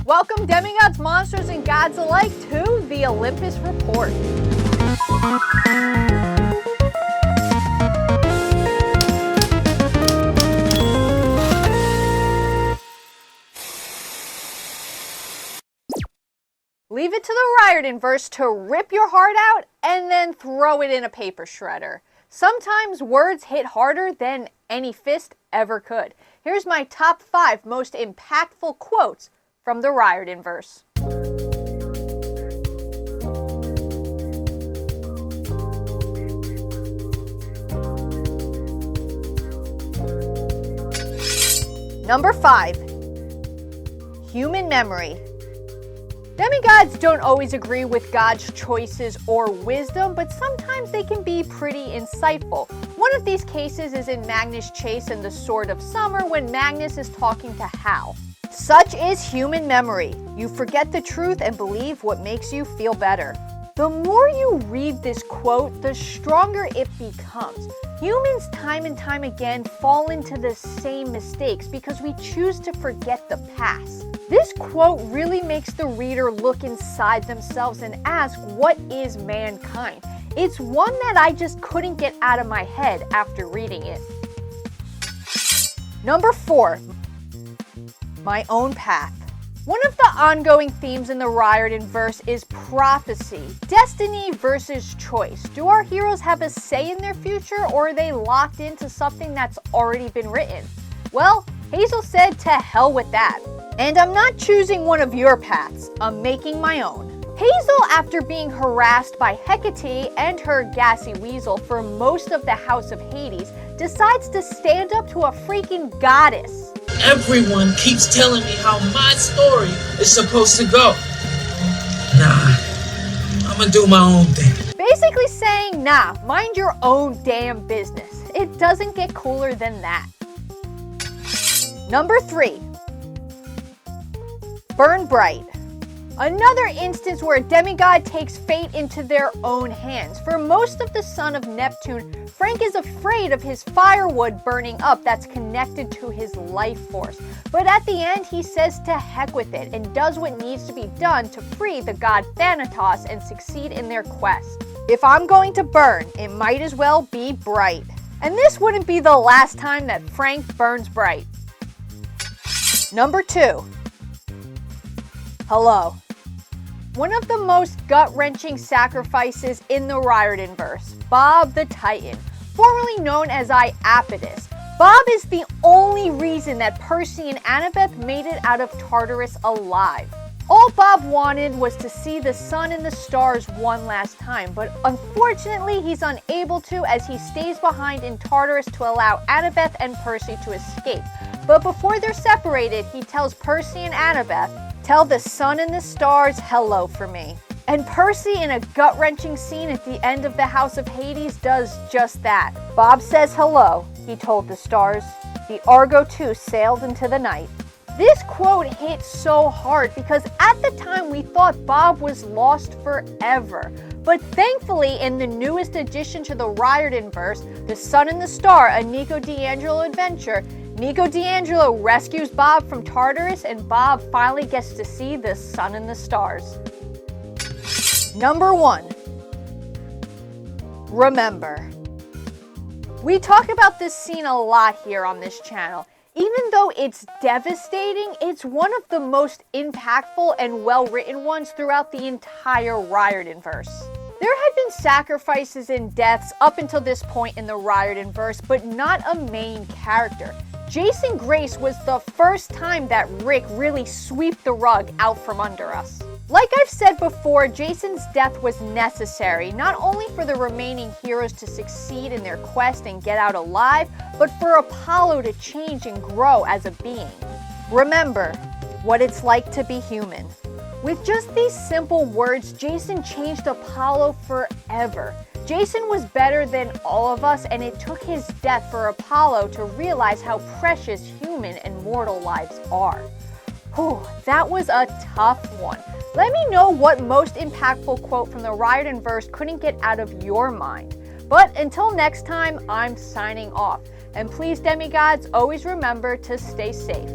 Welcome demigods, monsters, and gods alike to the Olympus Report. Leave it to the Riordanverse to rip your heart out and then throw it in a paper shredder. Sometimes words hit harder than any fist ever could. Here's my top 5 most impactful quotes from the Riordanverse. Number 5. Human memory. Demigods don't always agree with God's choices or wisdom, but sometimes they can be pretty insightful. One of these cases is in Magnus Chase and the Sword of Summer when Magnus is talking to Hal. Such is human memory. You forget the truth and believe what makes you feel better. The more you read this quote, the stronger it becomes. Humans time and time again fall into the same mistakes because we choose to forget the past. This quote really makes the reader look inside themselves and ask, what is mankind? It's one that I just couldn't get out of my head after reading it. Number 4, my own path. One of the ongoing themes in the Riordanverse is prophecy, destiny versus choice. Do our heroes have a say in their future, or are they locked into something that's already been written? Well, Hazel said to hell with that. And I'm not choosing one of your paths, I'm making my own. Hazel, after being harassed by Hecate and her gassy weasel for most of the House of Hades, decides to stand up to a freaking goddess. Everyone keeps telling me how my story is supposed to go. Nah, I'm gonna do my own thing. Basically saying, nah, mind your own damn business. It doesn't get cooler than that. Number 3. Burn bright. Another instance where a demigod takes fate into their own hands. For most of the son of Neptune, Frank is afraid of his firewood burning up that's connected to his life force. But at the end, he says to heck with it and does what needs to be done to free the god Thanatos and succeed in their quest. If I'm going to burn, it might as well be bright. And this wouldn't be the last time that Frank burns bright. Number 2. Hello. One of the most gut-wrenching sacrifices in the Riordanverse, Bob the Titan, formerly known as Iapetus. Bob is the only reason that Percy and Annabeth made it out of Tartarus alive. All Bob wanted was to see the sun and the stars one last time, but unfortunately he's unable to as he stays behind in Tartarus to allow Annabeth and Percy to escape. But before they're separated, he tells Percy and Annabeth, "Tell the sun and the stars hello for me." And Percy, in a gut-wrenching scene at the end of the House of Hades, does just that. Bob says hello, he told the stars. The Argo too sailed into the night. This quote hit so hard because at the time we thought Bob was lost forever. But thankfully, in the newest addition to the Riordanverse, The Sun and the Star, a Nico D'Angelo adventure, Nico D'Angelo rescues Bob from Tartarus and Bob finally gets to see the sun and the stars. Number 1. Remember. We talk about this scene a lot here on this channel. Even though it's devastating, it's one of the most impactful and well-written ones throughout the entire Riordanverse. There had been sacrifices and deaths up until this point in the Riordanverse, but not a main character. Jason Grace was the first time that Rick really swept the rug out from under us. Like I've said before, Jason's death was necessary, not only for the remaining heroes to succeed in their quest and get out alive, but for Apollo to change and grow as a being. Remember what it's like to be human. With just these simple words, Jason changed Apollo forever. Jason was better than all of us, and it took his death for Apollo to realize how precious human and mortal lives are. Whew, that was a tough one. Let me know what most impactful quote from the Riordanverse couldn't get out of your mind. But until next time, I'm signing off. And please, demigods, always remember to stay safe.